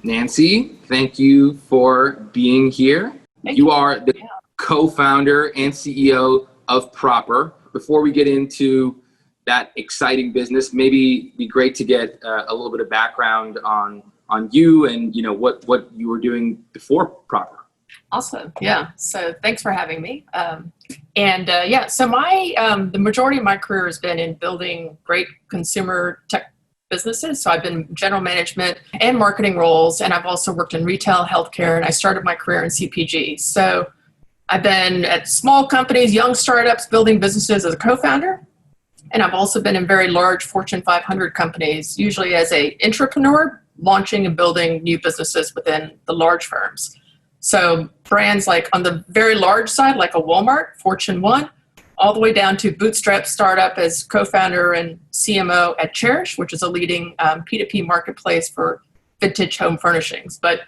Nancy, thank you for being here. You are the co-founder and CEO of Proper. Before we get into that exciting business, maybe it'd be great to get a little bit of background on you and what you were doing before Proper. Awesome. Yeah. So thanks for having me. So the majority of my career has been in building great consumer tech businesses. So I've been general management and marketing roles, and I've also worked in retail, healthcare, and I started my career in CPG. So I've been at small companies, young startups, building businesses as a co-founder. And I've also been in very large Fortune 500 companies, usually as an entrepreneur, launching and building new businesses within the large firms. So brands like on the very large side, like a Walmart, Fortune 1, all the way down to bootstrap startup as co-founder and CMO at Cherish, which is a leading P2P marketplace for vintage home furnishings. But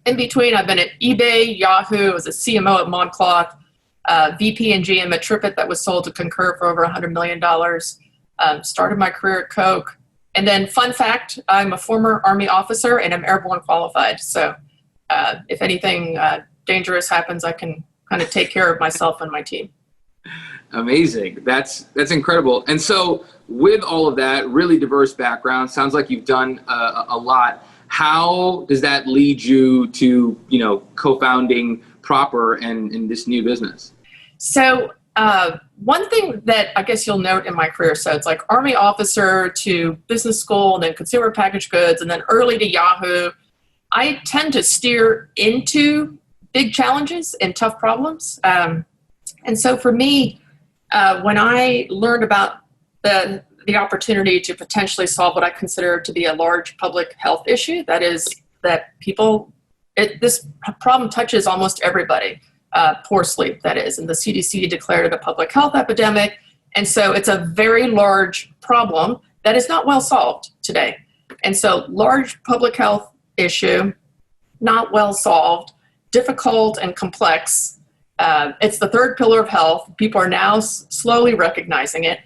in between, I've been at eBay, Yahoo, as a CMO at ModCloth, VP and GM at TripIt that was sold to Concur for over $100 million. Started my career at Coke. And then fun fact, I'm a former Army officer and I'm airborne qualified. So if anything dangerous happens, I can kind of take care of myself and my team. Amazing. That's incredible. And so with all of that really diverse background, sounds like you've done a lot. How does that lead you to, co-founding Proper and in this new business? So one thing that I guess you'll note in my career, so it's like Army officer to business school and then consumer packaged goods and then early to Yahoo. I tend to steer into big challenges and tough problems. And so for me, when I learned about the opportunity to potentially solve what I consider to be a large public health issue, that is that this problem touches almost everybody, poor sleep, that is, and the CDC declared it a public health epidemic. And so it's a very large problem that is not well solved today. And so large public health issue, not well solved, difficult and complex. It's the third pillar of health. People are now slowly recognizing it.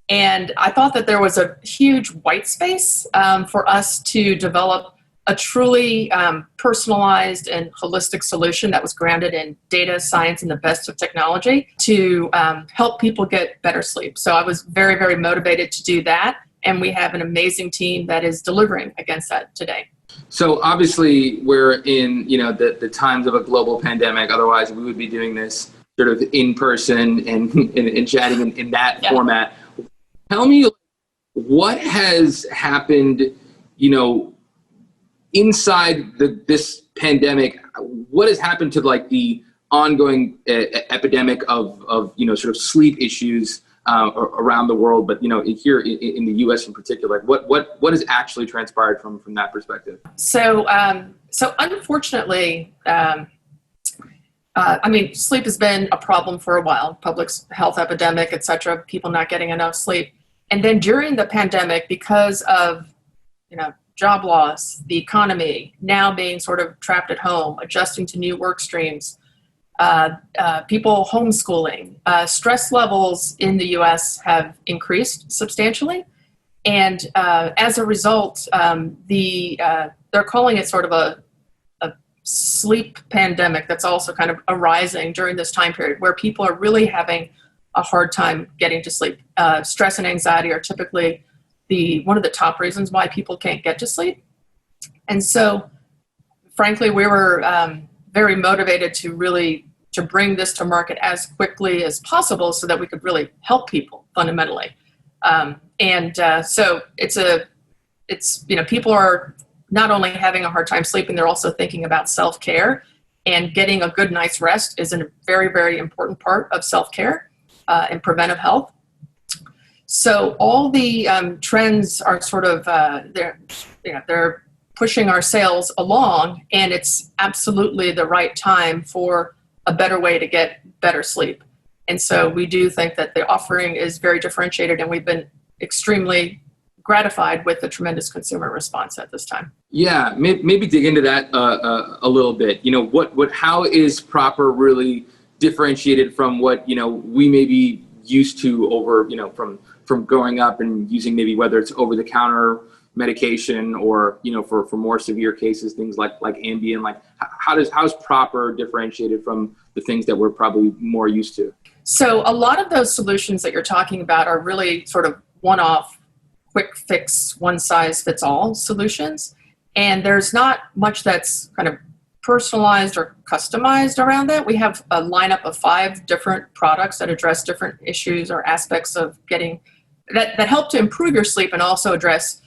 And I thought that there was a huge white space for us to develop a truly personalized and holistic solution that was grounded in data, science, and the best of technology to help people get better sleep. So I was very, very motivated to do that. And we have an amazing team that is delivering against that today. So obviously we're in, the times of a global pandemic. Otherwise we would be doing this sort of in person and chatting in that format. Tell me what has happened, inside this pandemic. What has happened to the ongoing epidemic of sort of sleep issues around the world, but here in the U.S. in particular? What has actually transpired from that perspective? So unfortunately, sleep has been a problem for a while. Public health epidemic, et cetera. People not getting enough sleep, and then during the pandemic, because of job loss, the economy now being sort of trapped at home, adjusting to new work streams. People homeschooling, stress levels in the U.S. have increased substantially. And as a result, they're calling it sort of a sleep pandemic that's also kind of arising during this time period where people are really having a hard time getting to sleep. Stress and anxiety are typically one of the top reasons why people can't get to sleep. And so, frankly, we were very motivated to bring this to market as quickly as possible so that we could really help people fundamentally. So people are not only having a hard time sleeping, they're also thinking about self-care, and getting a good night's rest is a very, very important part of self-care and preventive health. So all the trends are sort of, they're pushing our sales along, and it's absolutely the right time for a better way to get better sleep. And so we do think that the offering is very differentiated, and we've been extremely gratified with the tremendous consumer response at this time. Yeah, maybe dig into that a little bit. How is Proper really differentiated from what we may be used to over from growing up and using maybe whether it's over the counter medication, or for more severe cases, things like Ambien? Like how's Proper differentiated from the things that we're probably more used to? So a lot of those solutions that you're talking about are really sort of one-off, quick fix, one size fits all solutions. And there's not much that's kind of personalized or customized around that. We have a lineup of 5 different products that address different issues or aspects of getting that help to improve your sleep and also address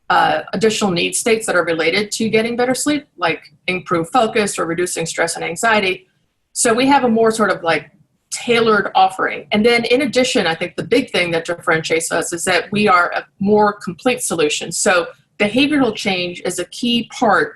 additional need states that are related to getting better sleep, like improved focus or reducing stress and anxiety. So we have a more sort of like tailored offering. And then in addition, I think the big thing that differentiates us is that we are a more complete solution. So behavioral change is a key part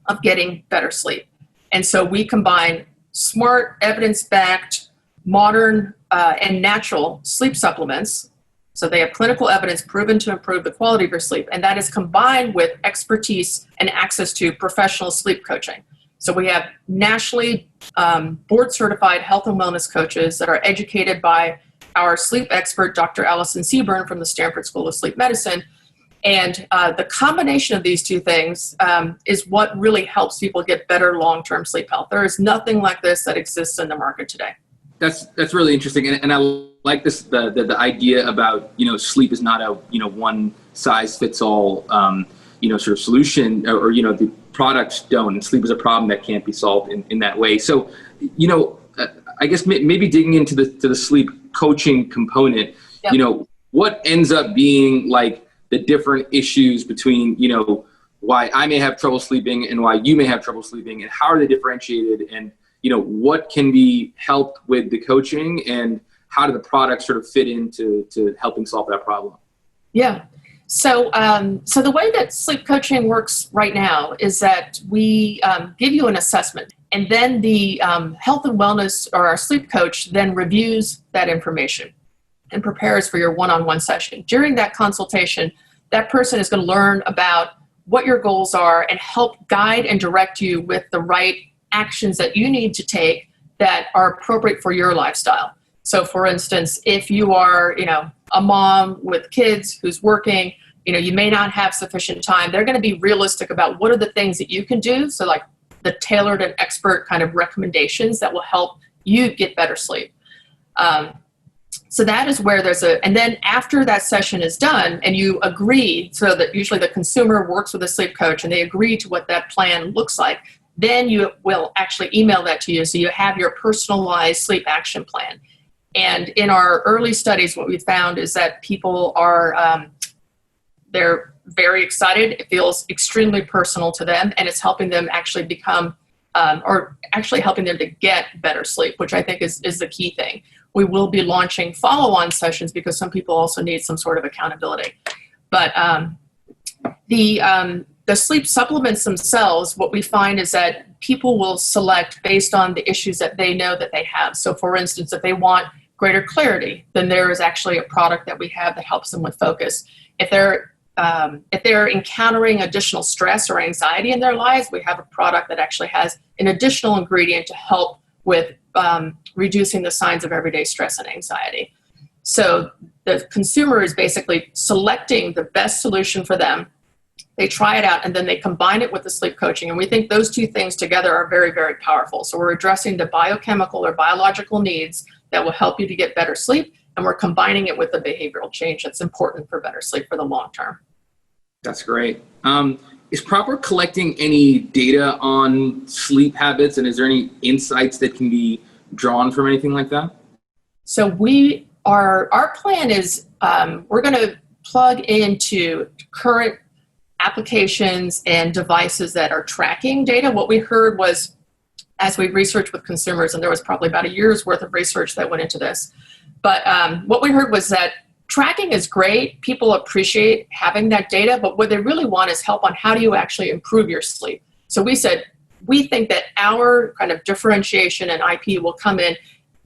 of getting better sleep. And so we combine smart, evidence-backed, modern, and natural sleep supplements. So they have clinical evidence proven to improve the quality of your sleep. And that is combined with expertise and access to professional sleep coaching. So we have nationally board-certified health and wellness coaches that are educated by our sleep expert, Dr. Allison Seaburn from the Stanford School of Sleep Medicine. And the combination of these two things is what really helps people get better long-term sleep health. There is nothing like this that exists in the market today. That's really interesting, and I like this the idea about sleep is not a one size fits all sort of solution, or the products don't, and sleep is a problem that can't be solved in that way. So I guess maybe digging into the sleep coaching component, yep. What ends up being like the different issues between why I may have trouble sleeping and why you may have trouble sleeping, and how are they differentiated, and what can be helped with the coaching, and how do the products sort of fit into helping solve that problem? Yeah. So the way that sleep coaching works right now is that we give you an assessment, and then the health and wellness or our sleep coach then reviews that information and prepares for your one-on-one session. During that consultation, that person is going to learn about what your goals are and help guide and direct you with the right actions that you need to take that are appropriate for your lifestyle. So for instance, if you are, a mom with kids who's working, you may not have sufficient time, they're going to be realistic about what are the things that you can do. So like the tailored and expert kind of recommendations that will help you get better sleep. So that is where and then after that session is done and you agree, so that usually the consumer works with a sleep coach and they agree to what that plan looks like, then you will actually email that to you. So you have your personalized sleep action plan. And in our early studies, what we found is that people are, they're very excited. It feels extremely personal to them, and it's helping them actually become, or actually helping them to get better sleep, which I think is the key thing. We will be launching follow-on sessions because some people also need some sort of accountability. But the sleep supplements themselves, what we find is that people will select based on the issues that they know that they have. So for instance, if they want greater clarity, then there is actually a product that we have that helps them with focus. If they're encountering additional stress or anxiety in their lives, we have a product that actually has an additional ingredient to help with reducing the signs of everyday stress and anxiety. So the consumer is basically selecting the best solution for them. They try it out, and then they combine it with the sleep coaching. And we think those two things together are very, very powerful. So we're addressing the biochemical or biological needs that will help you to get better sleep, and we're combining it with the behavioral change that's important for better sleep for the long term. That's great. Is Proper collecting any data on sleep habits, and is there any insights that can be drawn from anything like that? So our plan is we're going to plug into current applications and devices that are tracking data. What we heard was, as we researched with consumers, and there was probably about a year's worth of research that went into this, but what we heard was that tracking is great. People appreciate having that data, but what they really want is help on how do you actually improve your sleep. So we said, we think that our kind of differentiation and IP will come in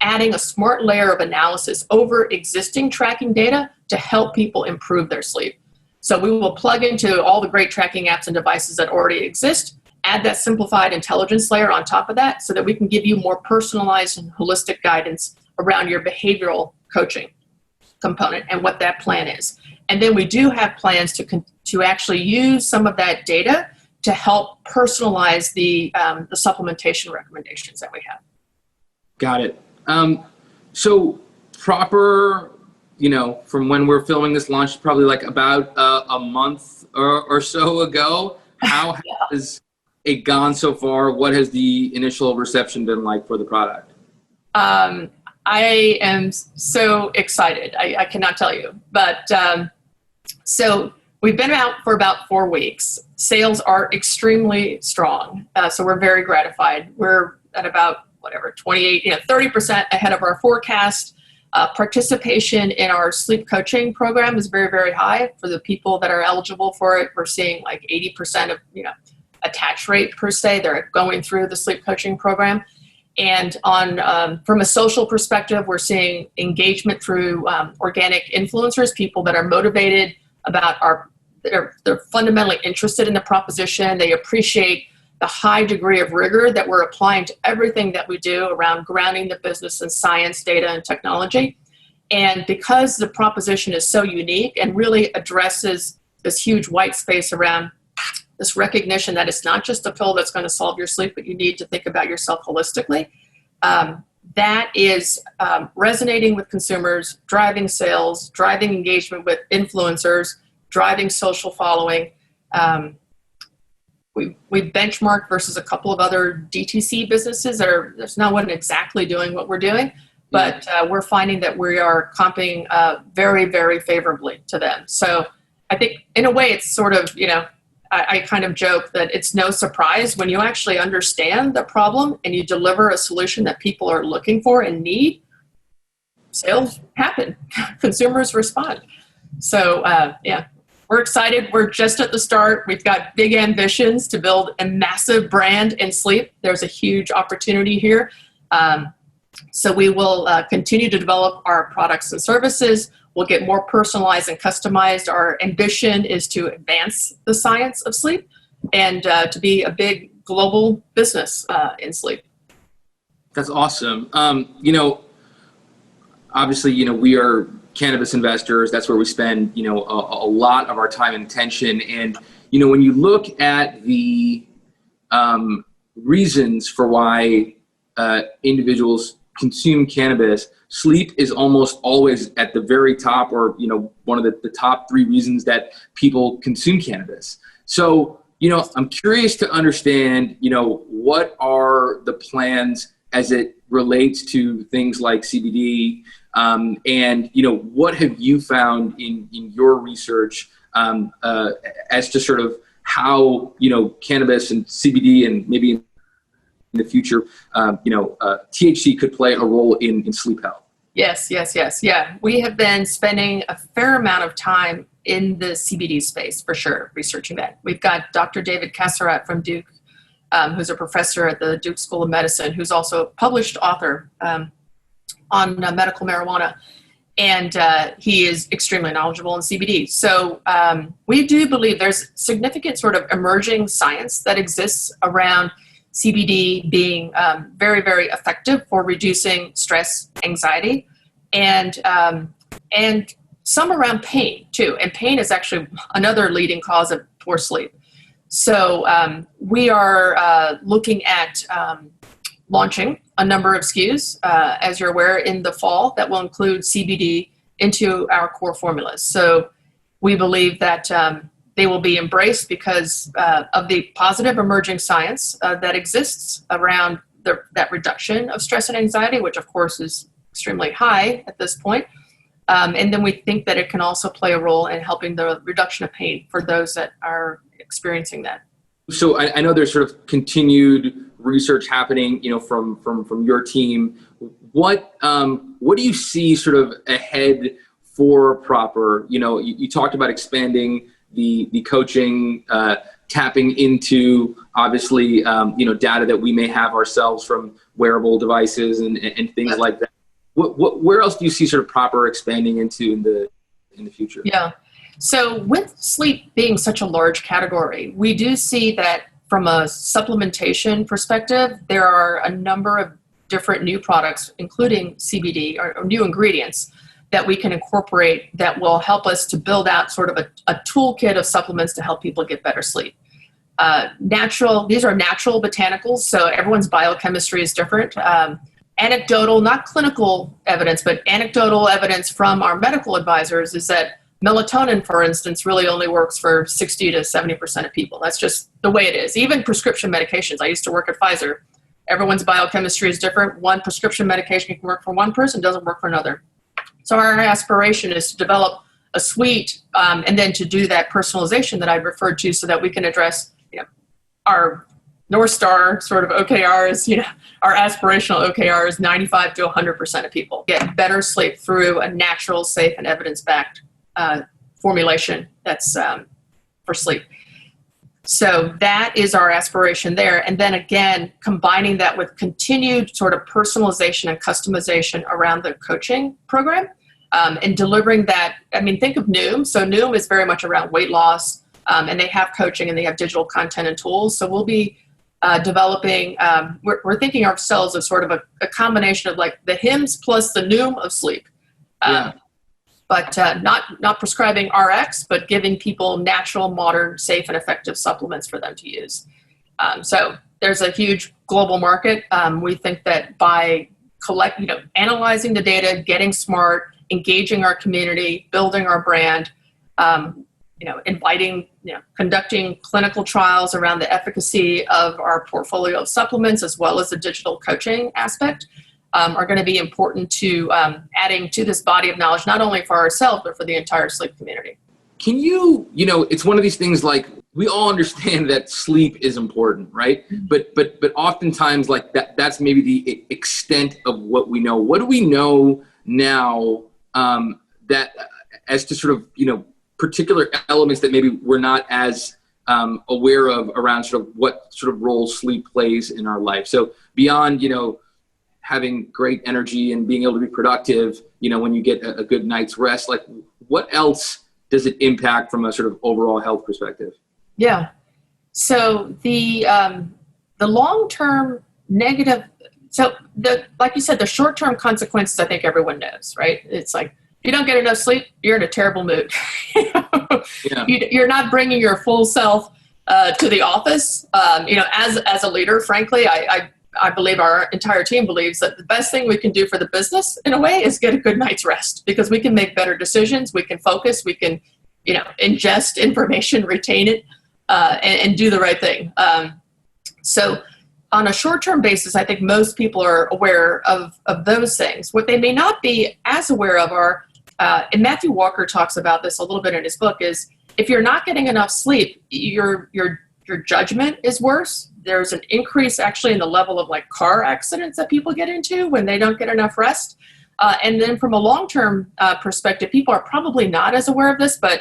adding a smart layer of analysis over existing tracking data to help people improve their sleep. So we will plug into all the great tracking apps and devices that already exist, add that simplified intelligence layer on top of that so that we can give you more personalized and holistic guidance around your behavioral coaching component and what that plan is. And then we do have plans to actually use some of that data to help personalize the supplementation recommendations that we have. Got it. So Proper, from when we're filming this, launched probably like about a month or so ago. How has it gone so far? What has the initial reception been like for the product? I am so excited. I cannot tell you. But so we've been out for about 4 weeks. Sales are extremely strong. So we're very gratified. We're at about 28, 30% ahead of our forecast. Participation in our sleep coaching program is very, very high for the people that are eligible for it. We're seeing like 80% of, attach rate per se. They're going through the sleep coaching program. And from a social perspective, we're seeing engagement through organic influencers, people that are motivated about they're fundamentally interested in the proposition. They appreciate the high degree of rigor that we're applying to everything that we do around grounding the business in science, data, and technology. And because the proposition is so unique and really addresses this huge white space around this recognition that it's not just a pill that's going to solve your sleep, but you need to think about yourself holistically, that is resonating with consumers, driving sales, driving engagement with influencers, driving social following. We benchmarked versus a couple of other DTC businesses there's no one exactly doing what we're doing, but we're finding that we are comping very, very favorably to them. So I think in a way it's sort of, I kind of joke that it's no surprise when you actually understand the problem and you deliver a solution that people are looking for and need, sales happen, consumers respond. So we're excited. We're just at the start. We've got big ambitions to build a massive brand in sleep. There's a huge opportunity here. So we will continue to develop our products and services. We'll get more personalized and customized. Our ambition is to advance the science of sleep and to be a big global business in sleep. That's awesome. Obviously, we are cannabis investors. That's where we spend, a lot of our time and attention. And, when you look at the reasons for why individuals consume cannabis, sleep is almost always at the very top, or, one of the top 3 reasons that people consume cannabis. So, I'm curious to understand, what are the plans as it relates to things like CBD, and what have you found in your research as to sort of how cannabis and CBD and maybe in the future THC could play a role in sleep health? Yes. Yeah, we have been spending a fair amount of time in the CBD space for sure, researching that. We've got Dr. David Kasserat from Duke, who's a professor at the Duke School of Medicine, who's also a published author on medical marijuana. And he is extremely knowledgeable in CBD. So we do believe there's significant sort of emerging science that exists around CBD being very, very effective for reducing stress, anxiety, and some around pain too. And pain is actually another leading cause of poor sleep. So we are looking at launching a number of SKUs, as you're aware, in the fall that will include CBD into our core formulas. So we believe that they will be embraced because of the positive emerging science that exists around that reduction of stress and anxiety, which of course is extremely high at this point. And then we think that it can also play a role in helping the reduction of pain for those that are experiencing that. So I know there's sort of continued research happening, from your team. What do you see sort of ahead for Proper? You talked about expanding the coaching, tapping into obviously data that we may have ourselves from wearable devices and things like that. Where else do you see sort of Proper expanding into in the future? Yeah. So with sleep being such a large category, we do see that from a supplementation perspective, there are a number of different new products, including CBD or new ingredients that we can incorporate that will help us to build out sort of a toolkit of supplements to help people get better sleep. These are natural botanicals, so everyone's biochemistry is different. Anecdotal, not clinical evidence, but anecdotal evidence from our medical advisors is that melatonin, for instance, really only works for 60 to 70% of people. That's just the way it is. Even prescription medications. I used to work at Pfizer. Everyone's biochemistry is different. One prescription medication can work for one person, doesn't work for another. So our aspiration is to develop a suite and then to do that personalization that I referred to so that we can address our North Star sort of OKRs, our aspirational OKR is 95 to 100% of people get better sleep through a natural, safe, and evidence-backed formulation that's for sleep. So that is our aspiration there. And then again, combining that with continued sort of personalization and customization around the coaching program and delivering that. I mean, think of Noom. So Noom is very much around weight loss and they have coaching and they have digital content and tools. So we'll be developing, we're thinking ourselves as sort of a combination of like the HIMSS plus the Noom of sleep. But not prescribing RX, but giving people natural, modern, safe, and effective supplements for them to use. So there's a huge global market. We think that by analyzing the data, getting smart, engaging our community, building our brand, conducting clinical trials around the efficacy of our portfolio of supplements, as well as the digital coaching aspect, are going to be important to adding to this body of knowledge, not only for ourselves, but for the entire sleep community. Can you, it's one of these things like we all understand that sleep is important, right? But oftentimes like that's maybe the extent of what we know. What do we know now that as to sort of, particular elements that maybe we're not as aware of around sort of what sort of role sleep plays in our life? So beyond, having great energy and being able to be productive, when you get a good night's rest, like what else does it impact from a sort of overall health perspective? Yeah. So the long-term negative, like you said, the short-term consequences, I think everyone knows, right? It's like, if you don't get enough sleep, you're in a terrible mood. You're not bringing your full self to the office. As a leader, frankly, I believe our entire team believes that the best thing we can do for the business, in a way, is get a good night's rest, because we can make better decisions, we can focus, we can, ingest information, retain it, and do the right thing. So on a short-term basis, I think most people are aware of those things. What they may not be as aware of are, and Matthew Walker talks about this a little bit in his book, is if you're not getting enough sleep, your judgment is worse. There's an increase actually in the level of like car accidents that people get into when they don't get enough rest. And then from a long-term perspective, people are probably not as aware of this, but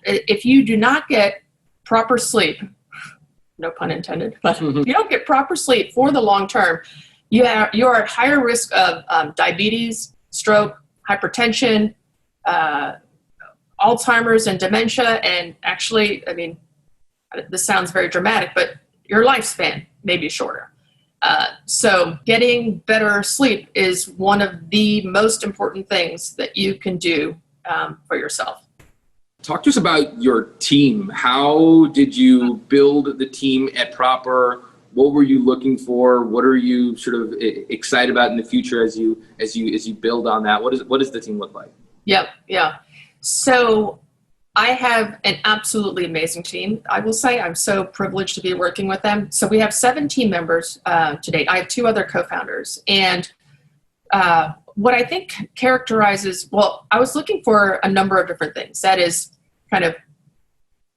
if you do not get proper sleep, no pun intended, but if you don't get proper sleep for the long term, you are at higher risk of diabetes, stroke, hypertension, Alzheimer's and dementia. And actually, I mean, this sounds very dramatic, but your lifespan may be shorter. So getting better sleep is one of the most important things that you can do for yourself. Talk to us about your team. How did you build the team at Proper? What were you looking for? What are you sort of excited about in the future as you build on that? What does the team look like? Yeah. So I have an absolutely amazing team. I will say I'm so privileged to be working with them. So we have 7 team members to date. I have 2 other co-founders. And what I think characterizes, I was looking for a number of different things. That is kind of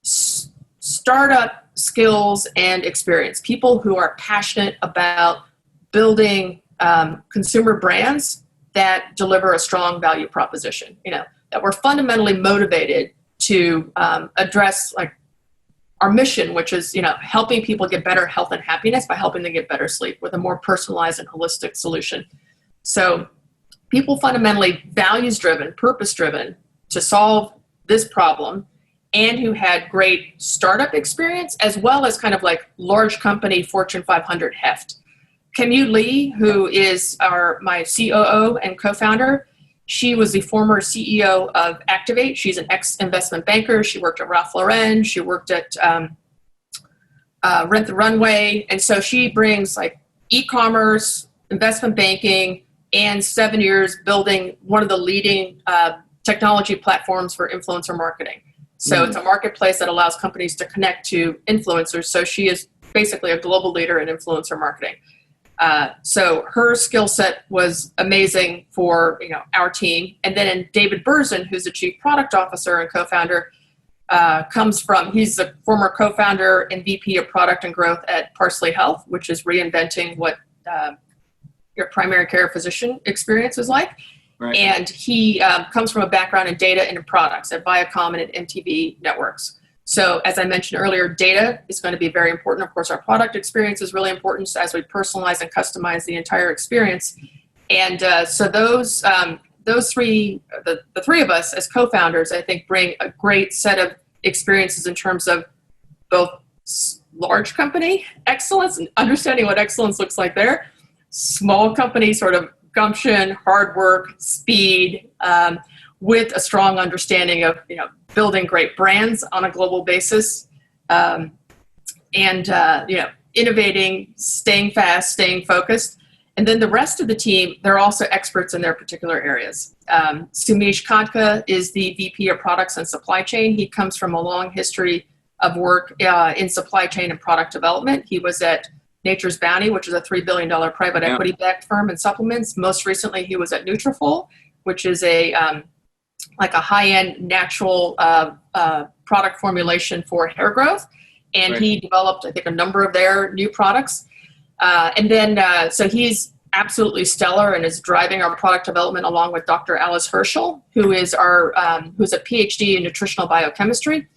startup skills and experience. People who are passionate about building consumer brands that deliver a strong value proposition, that we're fundamentally motivated to address like our mission, which is, helping people get better health and happiness by helping them get better sleep with a more personalized and holistic solution. So people fundamentally values-driven, purpose-driven to solve this problem, and who had great startup experience, as well as kind of like large company Fortune 500 heft. Kim Yu Lee, who is my COO and co-founder, She was the former CEO of Activate. She's an ex-investment banker. She worked at Ralph Lauren. She worked at Rent the Runway. And so she brings like e-commerce, investment banking, and 7 years building one of the leading technology platforms for influencer marketing. So it's a marketplace that allows companies to connect to influencers. So she is basically a global leader in influencer marketing. So her skill set was amazing for our team. And then David Berzin, who's the chief product officer and co-founder, he's the former co-founder and VP of product and growth at Parsley Health, which is reinventing what your primary care physician experience is like. Right. And he comes from a background in data and in products at Viacom and at MTV Networks. So as I mentioned earlier, data is going to be very important. Of course, our product experience is really important as we personalize and customize the entire experience. And so those three, the three of us as co-founders, I think bring a great set of experiences in terms of both large company excellence and understanding what excellence looks like there, small company sort of gumption, hard work, speed, with a strong understanding of building great brands on a global basis, and innovating, staying fast, staying focused. And then the rest of the team, they're also experts in their particular areas. Sumesh Khadka is the VP of Products and Supply Chain. He comes from a long history of work in supply chain and product development. He was at Nature's Bounty, which is a $3 billion private equity-backed firm in supplements. Most recently, he was at Nutrafol, which is a high-end natural product formulation for hair growth. And he developed, I think, a number of their new products. So he's absolutely stellar and is driving our product development along with Dr. Alice Herschel, who is who's a PhD in nutritional biochemistry.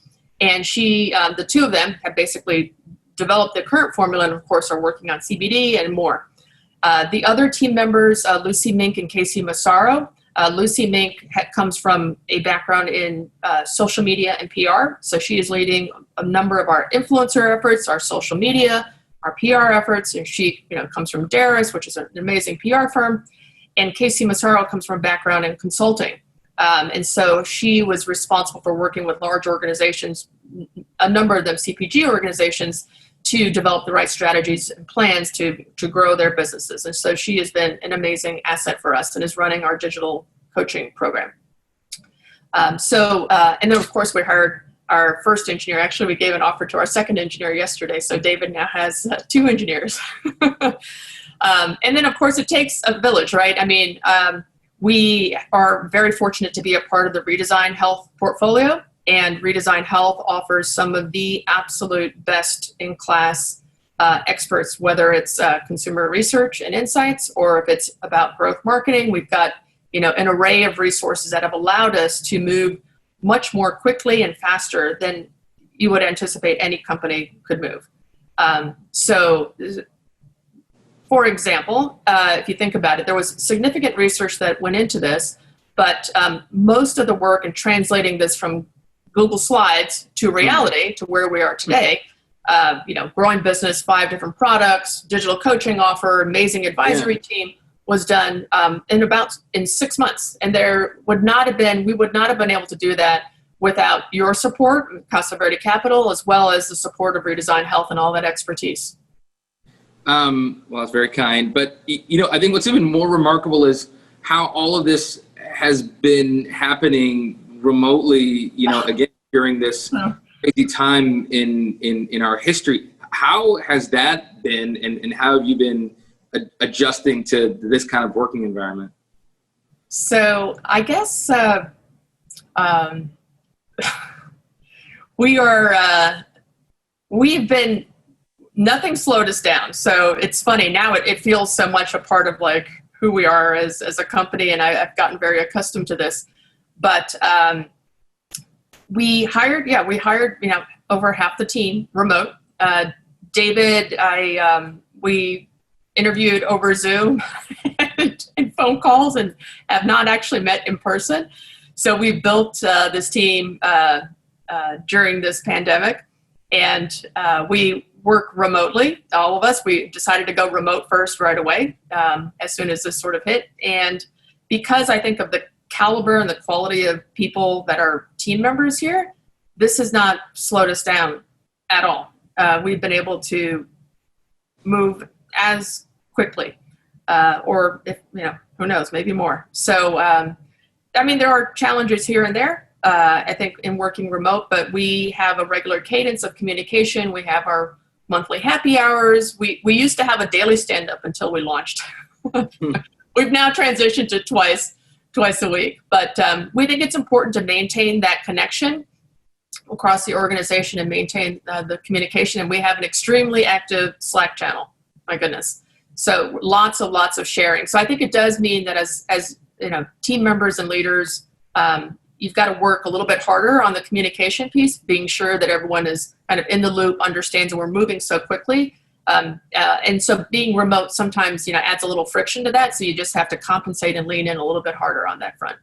And the two of them have basically developed the current formula and, of course, are working on CBD and more. The other team members, Lucy Mink and Casey Massaro. Lucy Mink comes from a background in social media and PR. So she is leading a number of our influencer efforts, our social media, our PR efforts. And she comes from Darris, which is an amazing PR firm. And Casey Massaro comes from a background in consulting. And so she was responsible for working with large organizations, a number of them CPG organizations, to develop the right strategies and plans to grow their businesses. And so she has been an amazing asset for us and is running our digital coaching program. And then, of course, we hired our first engineer. Actually, we gave an offer to our second engineer yesterday. So David now has 2 engineers. And then, of course, it takes a village, right? I mean, we are very fortunate to be a part of the Redesign Health portfolio. And Redesign Health offers some of the absolute best in class experts, whether it's consumer research and insights, or if it's about growth marketing. We've got an array of resources that have allowed us to move much more quickly and faster than you would anticipate any company could move. So, for example, if you think about it, there was significant research that went into this, but most of the work in translating this from Google Slides to reality, to where we are today, growing business, 5 different products, digital coaching offer, amazing advisory team, was done in 6 months. And we would not have been able to do that without your support, Casa Verde Capital, as well as the support of Redesign Health and all that expertise. Well, that's very kind. But, I think what's even more remarkable is how all of this has been happening remotely, again, during this crazy time in our history. How has that been, and how have you been adjusting to this kind of working environment? So I guess nothing slowed us down. So it's funny now, it feels so much a part of like who we are as a company, and I've gotten very accustomed to this. But we hired over half the team remote. David, we interviewed over Zoom and phone calls and have not actually met in person. So we built this team during this pandemic, and we work remotely. All of us, we decided to go remote first right away as soon as this sort of hit. And because I think of the caliber and the quality of people that are team members here, this has not slowed us down at all. We've been able to move as quickly, or if, who knows, maybe more. So, I mean, there are challenges here and there, I think, in working remote, but we have a regular cadence of communication. We have our monthly happy hours. We used to have a daily stand-up until we launched. We've now transitioned to twice a week, but we think it's important to maintain that connection across the organization and maintain the communication. And we have an extremely active Slack channel. My goodness. So lots of sharing. So I think it does mean that as team members and leaders, you've got to work a little bit harder on the communication piece, being sure that everyone is kind of in the loop, understands that we're moving so quickly. And so being remote sometimes, adds a little friction to that. So you just have to compensate and lean in a little bit harder on that front.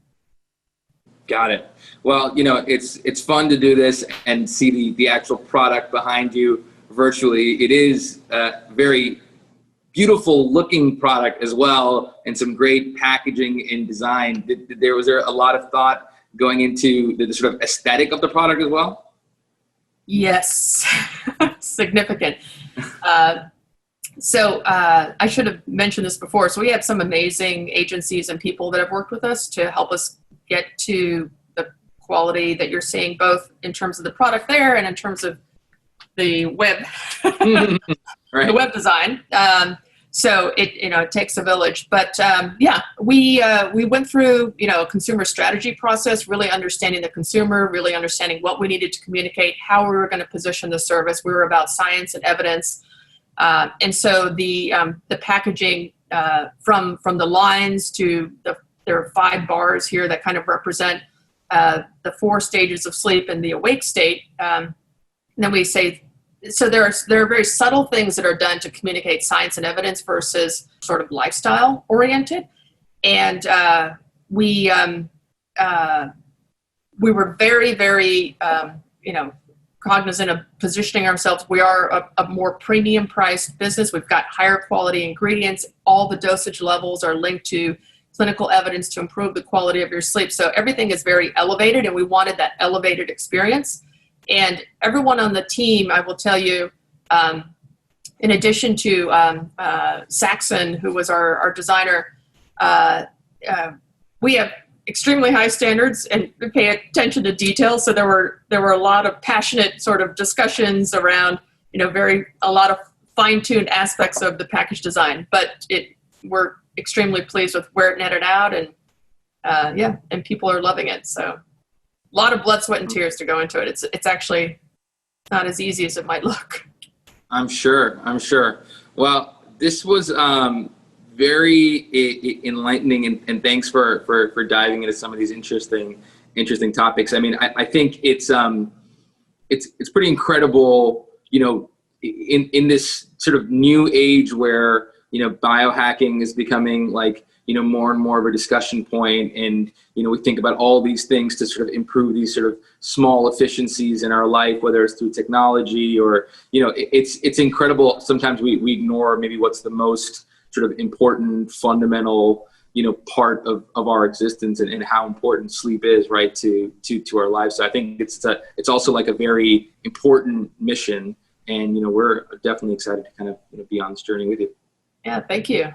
Got it. Well, it's fun to do this and see the actual product behind you virtually. It is a very beautiful looking product as well, and some great packaging and design. Was there a lot of thought going into the sort of aesthetic of the product as well? Yes, significant. So I should have mentioned this before. So we have some amazing agencies and people that have worked with us to help us get to the quality that you're seeing, both in terms of the product there and in terms of the web, right. The web design. So it takes a village, but we went through a consumer strategy process, really understanding the consumer, really understanding what we needed to communicate, how we were going to position the service. We were about science and evidence, and so the packaging from the lines to there are 5 bars here that kind of represent the 4 stages of sleep and the awake state. And then we say. So there are very subtle things that are done to communicate science and evidence versus sort of lifestyle oriented. And we were very, very, cognizant of positioning ourselves. We are a more premium priced business. We've got higher quality ingredients. All the dosage levels are linked to clinical evidence to improve the quality of your sleep. So everything is very elevated, and we wanted that elevated experience. And everyone on the team, I will tell you, in addition to Saxon, who was our designer, we have extremely high standards and we pay attention to detail. So there were a lot of passionate sort of discussions around, a lot of fine-tuned aspects of the package design. But we're extremely pleased with where it netted out, and and people are loving it. So. A lot of blood, sweat, and tears to go into it. It's actually not as easy as it might look. I'm sure. Well, this was very enlightening, and thanks for diving into some of these interesting topics. I mean, I think it's pretty incredible, in this sort of new age where biohacking is becoming like more and more of a discussion point, and we think about all these things to sort of improve these sort of small efficiencies in our life, whether it's through technology or it's incredible. Sometimes we ignore maybe what's the most sort of important fundamental part of our existence, and how important sleep is, right, to our lives. So I think it's also like a very important mission, and we're definitely excited to kind of be on this journey with you. Yeah, thank you.